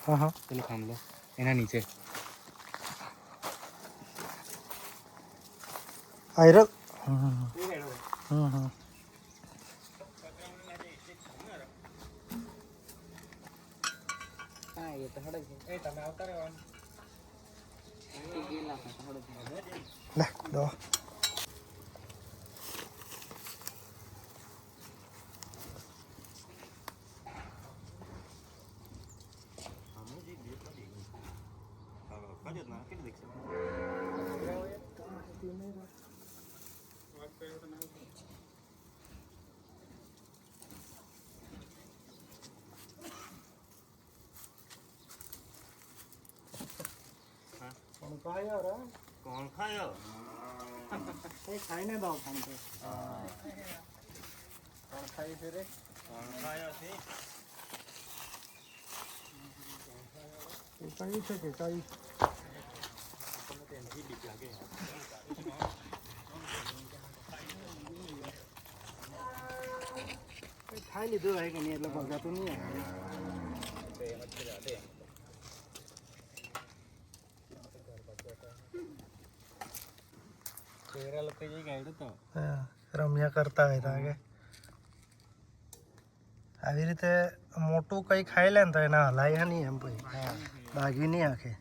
હા પેલો થાંભલો એના નીચે આયરો લે દો કોણ ખાયો ખાઈને દો ફોન પે ખાઈ ફેરે કોણ ખાયો છે કઈ છે કે કઈ ખાઈ લીધું હોય કે નહીં એટલે ભગાતું નહીં રમ્યા કરતા હોય તો આગે આવી રીતે મોટું કંઈ ખાઈ લે ને તો એના હલાય નહીં એમ પછી ભાગી નહીં આખે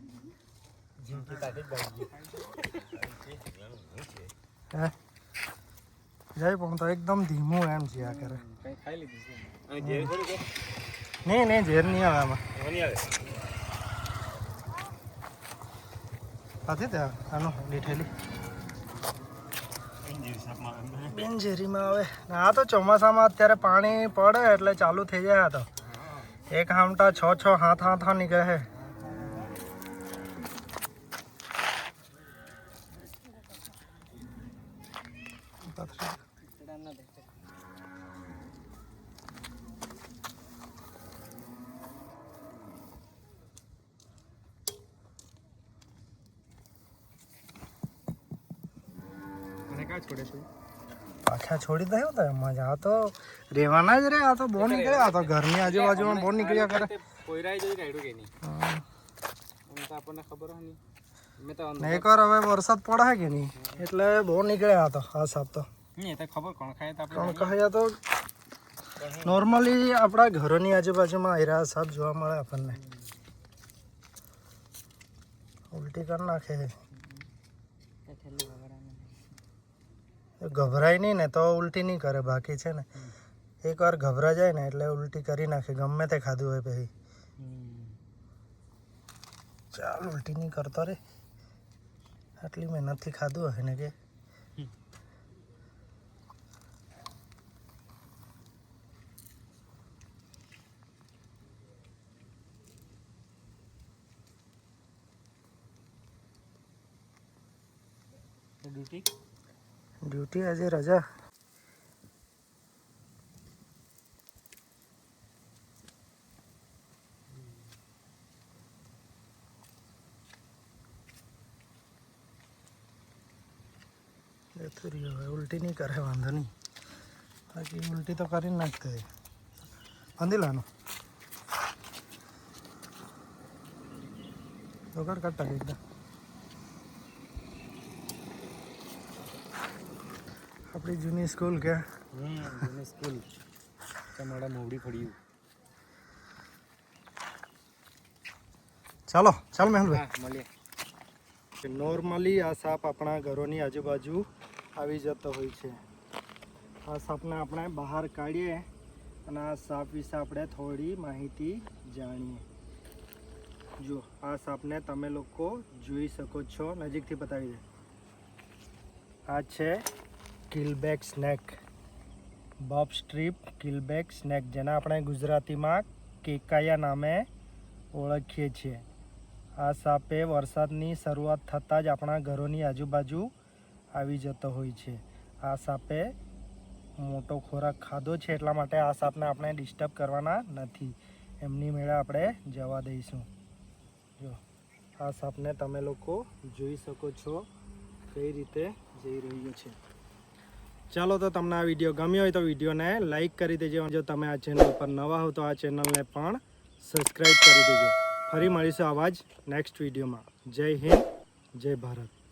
હે જાય પણ તો એકદમ ધીમું એમ છે આ કરે નહીં ઝેર નહીં આવે આમાં હતી ત્યાં આનું લીઠેલી બિનઝેરીમાં આવે આ તો ચોમાસામાં અત્યારે પાણી પડે એટલે ચાલુ થઈ જાય આ તો એક હામટા 6 હાથ નીકળે છે પાછા છોડી દઉં તો મજા આ તો રહેવાના જ રે આ તો બહુ નીકળે આ તો ઘરની આજુબાજુમાં બહુ નીકળ્યા કરે એકવાર હવે વરસાદ પડે કે નહીં એટલે બહુ નીકળે આ તો આ સાપ તો કોણ ખાય તો નોર્મલી આપણા ઘરોની આજુબાજુમાં આયરા સાપ જોવા મળે આપણને ઉલટી કરી નાખે ગભરાય નહીં ને તો ઉલટી નહીં કરે બાકી છે ને એકવાર ગભરા જાય ને એટલે ઉલટી કરી નાખે ગમે તે ખાધું હોય પછી ચાલ ઉલટી નહીં કરતો રે આટલી મહેનતથી ખાધું હોય ને કે ડ્યુટી આજે રજા હવે ઉલટી નહીં કરે વાંધો નહીં બાકી ઉલટી તો કરીને નાખતો હોય બાંધી લાનું વગર કાઢતા એકદમ આપણી જૂની સ્કૂલ કે જૂની સ્કૂલ તમારા મોવડી ફળ્યું ચાલો મેહુલભાઈ મળીએ નોર્મલી આ સાપ આપણા ઘરોની આજુબાજુ આવી જતો હોય છે આ સાપને આપણે બહાર કાઢીએ અને આ સાપ વિશે આપણે થોડી માહિતી જાણીએ જો આ સાપને તમે લોકો જોઈ શકો છો નજીકથી બતાવી દે આ છે કિલબેક સ્નેક બોબ સ્ટ્રીપ કિલબેક સ્નેક જેને આપણે ગુજરાતીમાં કેકાયા નામે ઓળખીએ છીએ આ સાપે વરસાદની શરૂઆત થતાં જ આપણા ઘરોની આજુબાજુ આવી જતો હોય છે આ સાપે મોટો ખોરાક ખાધો છે એટલા માટે આ સાપને આપણે ડિસ્ટર્બ કરવાના નથી એમની મેળે આપણે જવા દઈશું જો આ સાપને તમે લોકો જોઈ શકો છો કઈ રીતે જઈ રહ્યો છે ચાલો તો તમને આ વિડીયો ગમ્યો હોય તો વિડીયોને લાઈક કરી દેજો જો તમે આ ચેનલ પર નવા હો તો આ ચેનલને પણ સબસ્ક્રાઈબ કરી દેજો ફરી મળીશું આવા જ નેક્સ્ટ વિડીયોમાં. જય હિન્દ, જય ભારત.